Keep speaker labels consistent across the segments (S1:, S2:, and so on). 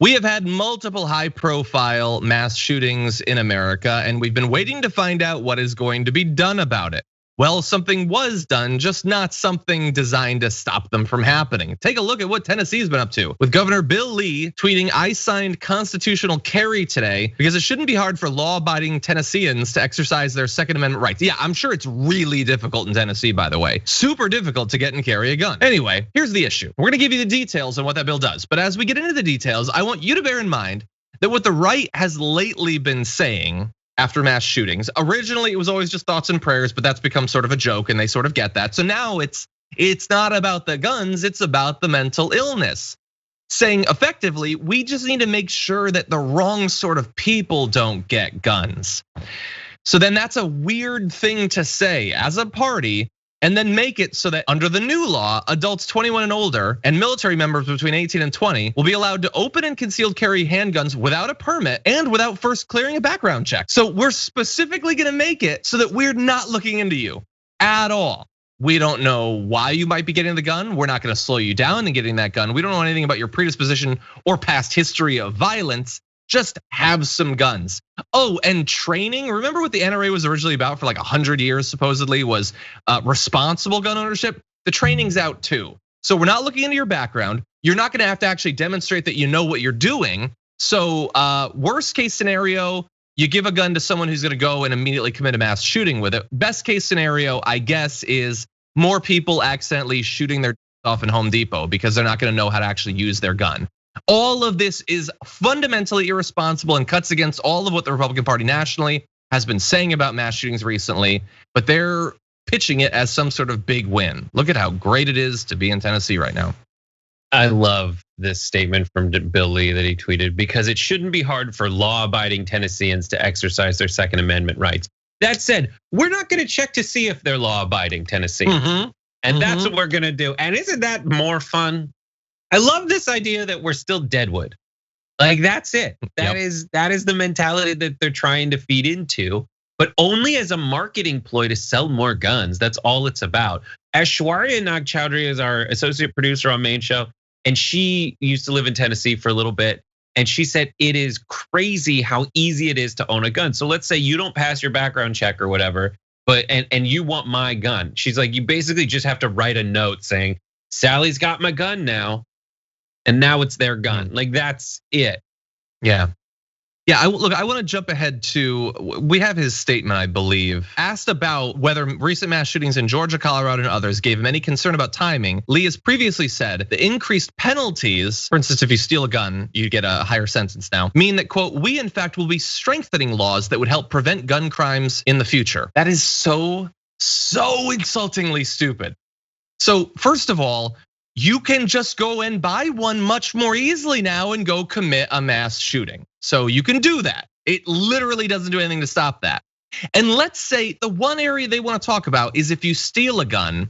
S1: We have had multiple high-profile mass shootings in America, and we've been waiting to find out what is going to be done about it. Well, something was done, just not something designed to stop them from happening. Take a look at what Tennessee's been up to, with Governor Bill Lee tweeting, "I signed constitutional carry today because it shouldn't be hard for law-abiding Tennesseans to exercise their Second Amendment rights." Yeah, I'm sure it's really difficult in Tennessee, by the way. Super difficult to get and carry a gun. Anyway, here's the issue. We're gonna give you the details on what that bill does. But as we get into the details, I want you to bear in mind that what the right has lately been saying after mass shootings. Originally, it was always just thoughts and prayers, but that's become sort of a joke and they sort of get that. So now it's not about the guns, it's about the mental illness. Saying effectively, we just need to make sure that the wrong sort of people don't get guns. So then that's a weird thing to say as a party, and then make it so that under the new law, adults 21 and older and military members between 18 and 20 will be allowed to open and concealed carry handguns without a permit and without first clearing a background check. So we're specifically gonna make it so that we're not looking into you at all. We don't know why you might be getting the gun. We're not gonna slow you down in getting that gun. We don't know anything about your predisposition or past history of violence. Just have some guns. Oh, and training. Remember what the NRA was originally about for like 100 years, supposedly, was responsible gun ownership? The training's out too. So we're not looking into your background. You're not gonna have to actually demonstrate that you know what you're doing. So worst case scenario, you give a gun to someone who's gonna go and immediately commit a mass shooting with it. Best case scenario, I guess, is more people accidentally shooting their off in Home Depot because they're not gonna know how to actually use their gun. All of this is fundamentally irresponsible and cuts against all of what the Republican Party nationally has been saying about mass shootings recently, but they're pitching it as some sort of big win. Look at how great it is to be in Tennessee right now.
S2: I love this statement from Bill Lee that he tweeted, because it shouldn't be hard for law-abiding Tennesseans to exercise their Second Amendment rights. That said, we're not gonna check to see if they're law-abiding Tennesseans. And that's what we're gonna do. And isn't that more fun? I love this idea that we're still Deadwood. Like that's it. That is the mentality that they're trying to feed into, but only as a marketing ploy to sell more guns. That's all it's about. Aishwarya Nagchowdhury is our associate producer on Main Show, and she used to live in Tennessee for a little bit. And she said it is crazy how easy it is to own a gun. So let's say you don't pass your background check or whatever, but and you want my gun. She's like, you basically just have to write a note saying, Sally's got my gun now. And now it's their gun. Like that's it.
S1: Yeah. Look, I want to jump ahead to, we have his statement, I believe, asked about whether recent mass shootings in Georgia, Colorado, and others gave him any concern about timing. Lee has previously said the increased penalties, for instance, if you steal a gun, you get a higher sentence now, mean that, quote, we in fact will be strengthening laws that would help prevent gun crimes in the future. That is so insultingly stupid. So first of all, you can just go and buy one much more easily now and go commit a mass shooting. So you can do that. It literally doesn't do anything to stop that. And let's say the one area they want to talk about is if you steal a gun.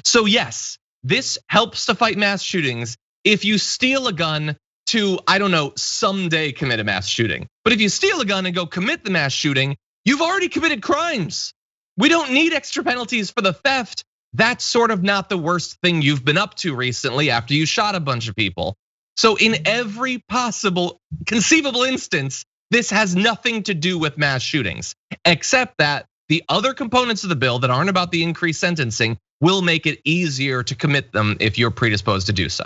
S1: So yes, this helps to fight mass shootings if you steal a gun to, I don't know, someday commit a mass shooting. But if you steal a gun and go commit the mass shooting, you've already committed crimes. We don't need extra penalties for the theft. That's sort of not the worst thing you've been up to recently after you shot a bunch of people. So in every possible conceivable instance, this has nothing to do with mass shootings, except that the other components of the bill that aren't about the increased sentencing will make it easier to commit them if you're predisposed to do so.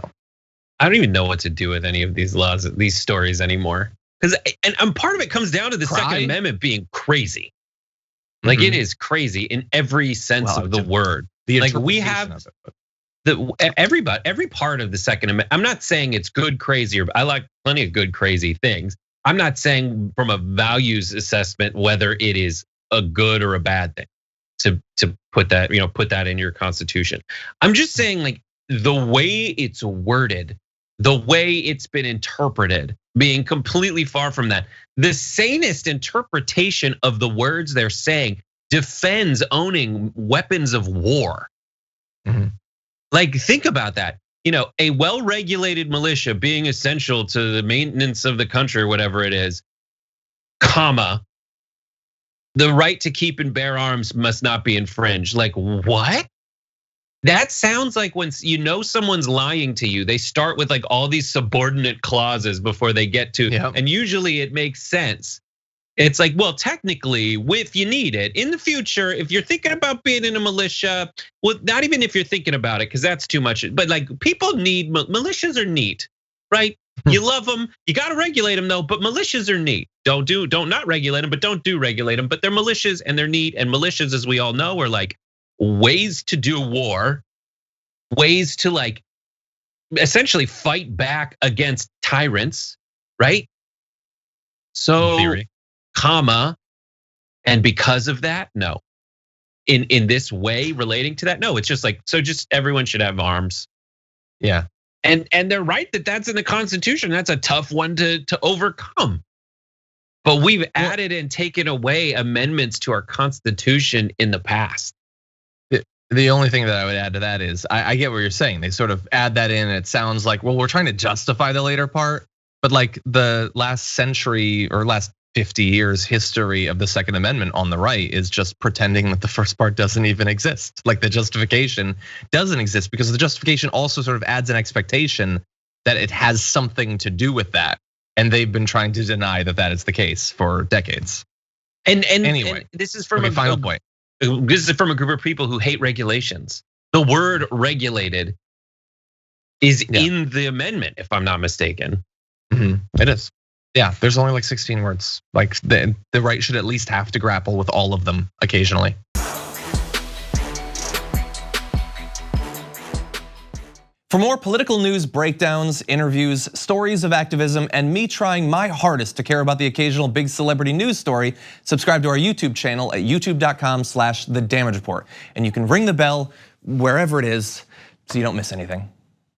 S2: I don't even know what to do with any of these laws, these stories anymore. Because and part of it comes down to the Second Amendment being crazy. Like it is crazy in every sense of the word. Like we have every part of the Second Amendment. I'm not saying it's good, crazy, or I like plenty of good, crazy things. I'm not saying from a values assessment whether it is a good or a bad thing to put that, put that in your constitution. I'm just saying like the way it's worded, the way it's been interpreted, being completely far from that. The sanest interpretation of the words they're saying defends owning weapons of war. Like think about that. A well-regulated militia being essential to the maintenance of the country or whatever it is, comma, the right to keep and bear arms must not be infringed. Like what? That sounds like when you know someone's lying to you, they start with like all these subordinate clauses before they get to, and usually it makes sense. It's like, well, technically, if you need it in the future, if you're thinking about being in a militia, well, not even if you're thinking about it, because that's too much. But like, people need militias are neat, right? You love them, you got to regulate them though. But militias are neat. Don't not regulate them, but don't regulate them. But they're militias and they're neat. And militias, as we all know, are like ways to do war, ways to like essentially fight back against tyrants, right? So. Theory. And because of that, no. In this way relating to that, no, it's just like, so just everyone should have arms.
S1: Yeah.
S2: And they're right that that's in the Constitution. That's a tough one to overcome. But we've added and taken away amendments to our Constitution in the past.
S1: The only thing that I would add to that is I get what you're saying. They sort of add that in and it sounds like, well, we're trying to justify the later part, but like the last century or last 50 years history of the Second Amendment on the right is just pretending that the first part doesn't even exist. Like the justification doesn't exist because the justification also sort of adds an expectation that it has something to do with that. And they've been trying to deny that that is the case for decades.
S2: And anyway, and this is from
S1: a final point.
S2: This is from a group of people who hate regulations. The word regulated is in the amendment, if I'm not mistaken.
S1: It is. Yeah, there's only like 16 words. Like the right should at least have to grapple with all of them occasionally.
S3: For more political news breakdowns, interviews, stories of activism, and me trying my hardest to care about the occasional big celebrity news story, subscribe to our YouTube channel at youtube.com/The Damage Report. And you can ring the bell wherever it is so you don't miss anything.